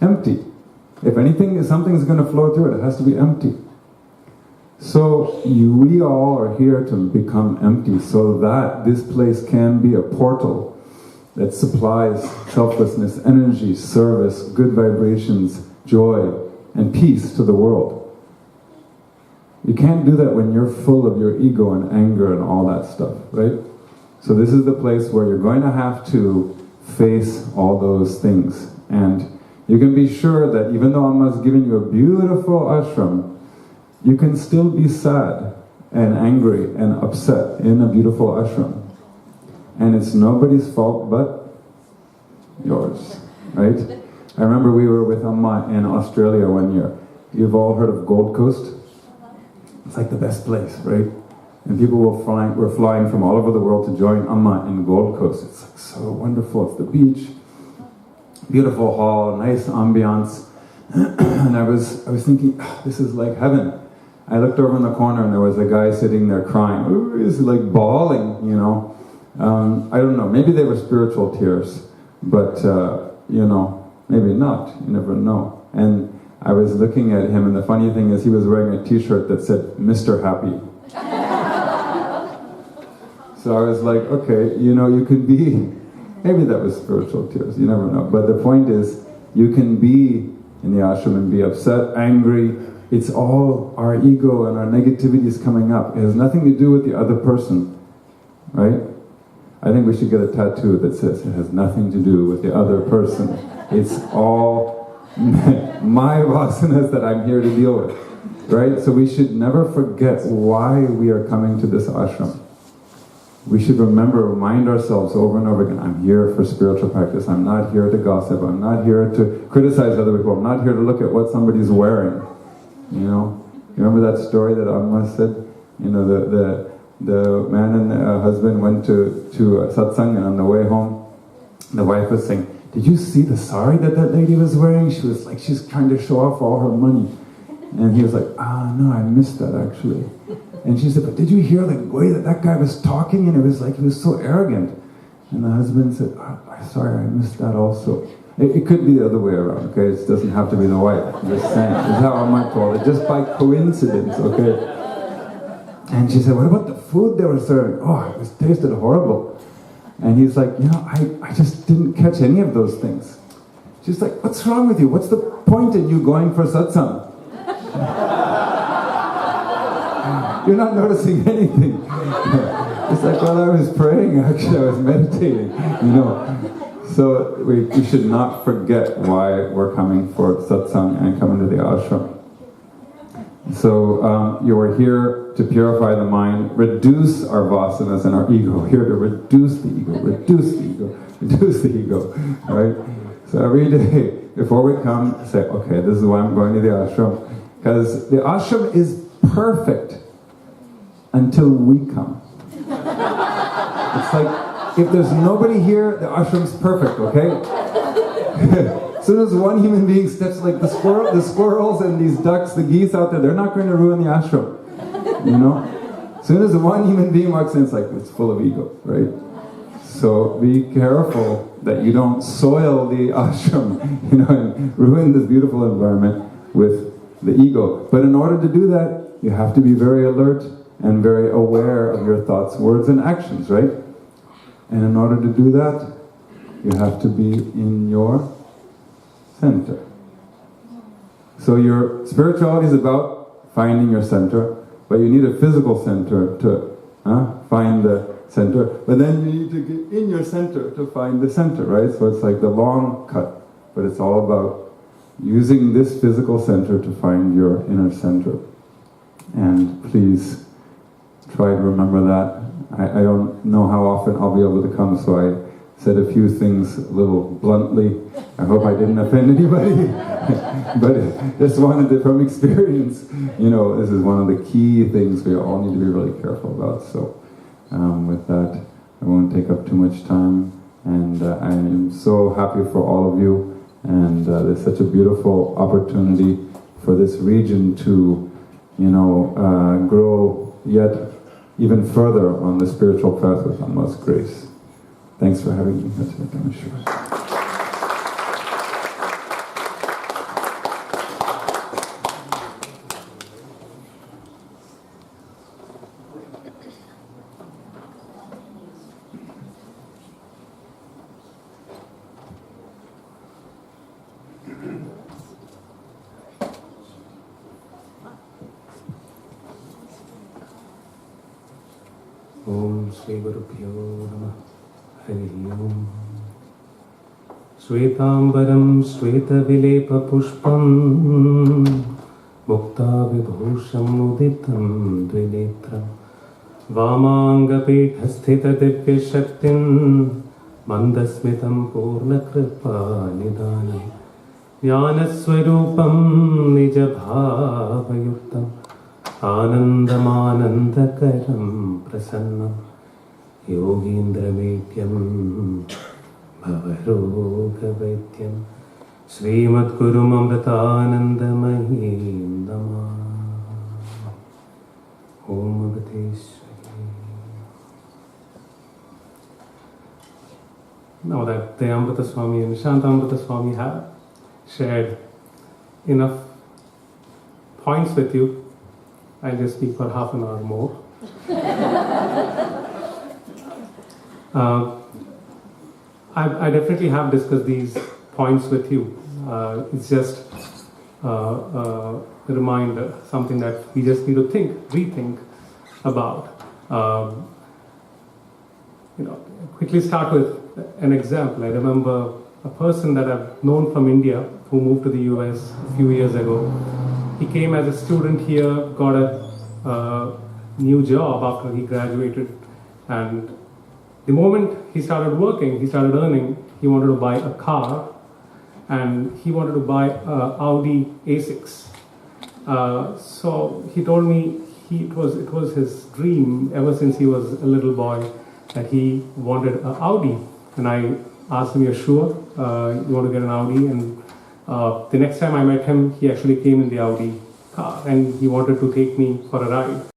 empty. If anything, something's going to flow through it. It has to be empty. So we all are here to become empty so that this place can be a portal that supplies selflessness, energy, service, good vibrations, joy, and peace to the world. You can't do that when you're full of your ego and anger and all that stuff, right? So this is the place where you're going to have to face all those things. And you can be sure that even though Amma's giving you a beautiful ashram, you can still be sad and angry and upset in a beautiful ashram. And it's nobody's fault but yours, right? I remember we were with Amma in Australia one year. You've all heard of Gold Coast? It's like the best place, right? And people were flying from all over the world to join Amma in Gold Coast. It's like so wonderful. It's the beach, beautiful hall, nice ambiance. And I was thinking, this is like heaven. I looked over in the corner and there was a guy sitting there crying. Ooh, he's like bawling, you know. I don't know, maybe they were spiritual tears, but you know, maybe not, you never know. And I was looking at him, and the funny thing is he was wearing a t-shirt that said, Mr. Happy. So I was like, okay, you know, you can be, maybe that was spiritual tears, you never know. But the point is, you can be in the ashram and be upset, angry. It's all our ego and our negativity is coming up. It has nothing to do with the other person, right? I think we should get a tattoo that says it has nothing to do with the other person. It's all my vasanas that I'm here to deal with, right? So we should never forget why we are coming to this ashram. We should remind ourselves over and over again, I'm here for spiritual practice. I'm not here to gossip. I'm not here to criticize other people. I'm not here to look at what somebody's wearing. You know, you remember that story that Amma said? You know, the man and the husband went to a satsang, and on the way home, the wife was saying, did you see the sari that lady was wearing? She was like, she's trying to show off all her money. And he was like, no, I missed that actually. And she said, but did you hear the way that guy was talking? And it was like, he was so arrogant. And the husband said, sorry, I missed that also. It could be the other way around, okay? It doesn't have to be the wife. I'm just saying. This is how I might call it, just by coincidence, okay? And she said, what about the food they were serving? Oh, it tasted horrible. And he's like, you know, I just didn't catch any of those things. She's like, what's wrong with you? What's the point in you going for satsang? You're not noticing anything. It's like, well, I was praying, actually, I was meditating, you know. So we should not forget why we're coming for satsang and coming to the ashram. So you are here to purify the mind, reduce our vasanas and our ego. Here to reduce the ego, reduce the ego, reduce the ego, right? So every day, before we come, say, okay, this is why I'm going to the ashram. Because the ashram is perfect until we come. It's like, if there's nobody here, the ashram's perfect, okay? As soon as one human being steps, like the squirrels and these ducks, the geese out there, they're not going to ruin the ashram, you know? As soon as one human being walks in, it's like, it's full of ego, right? So be careful that you don't soil the ashram, you know, and ruin this beautiful environment with the ego. But in order to do that, you have to be very alert and very aware of your thoughts, words, and actions, right? And in order to do that, you have to be in your center. So your spirituality is about finding your center, but you need a physical center to find the center, but then you need to get in your center to find the center, right? So it's like the long cut, but it's all about using this physical center to find your inner center. And please try to remember that. I don't know how often I'll be able to come, so I said a few things a little bluntly. I hope I didn't offend anybody, but just wanted it from experience. You know, this is one of the key things we all need to be really careful about. So with that, I won't take up too much time, and I am so happy for all of you, and there's such a beautiful opportunity for this region to, you know, grow yet even further on the spiritual path with Amma's grace. Thanks for having me here today. Om Sri Gurubhyo Namah. Hari Om. Shvetambaram Shvetavilepa Pushpam Mukta Vibhusham Uditam Dvinetram Vamangapithasthita Divya Shaktin Mandasmitam Purna Kripa Nidanam Jnanaswarupam Nijabhavayuktam Anandamanandakaram Prasannam Yogindrametyam Bhavarogavaityam Srimad Gurum Amritanandamahim Namah. Om Bhateshwari. Now that the Amrita Swami and Shantamrita Swami have shared enough points with you, I'll just speak for half an hour more. I definitely have discussed these points with you. It's just a reminder, something that we just need to rethink about. Quickly start with an example. I remember a person that I've known from India who moved to the US a few years ago. He came as a student here, got a new job after he graduated, and the moment he started working, he started earning, he wanted to buy a car, and he wanted to buy a Audi A6. So he told me it was his dream ever since he was a little boy that he wanted an Audi. And I asked him, "You're sure you want to get an Audi?" And the next time I met him, he actually came in the Audi car and he wanted to take me for a ride.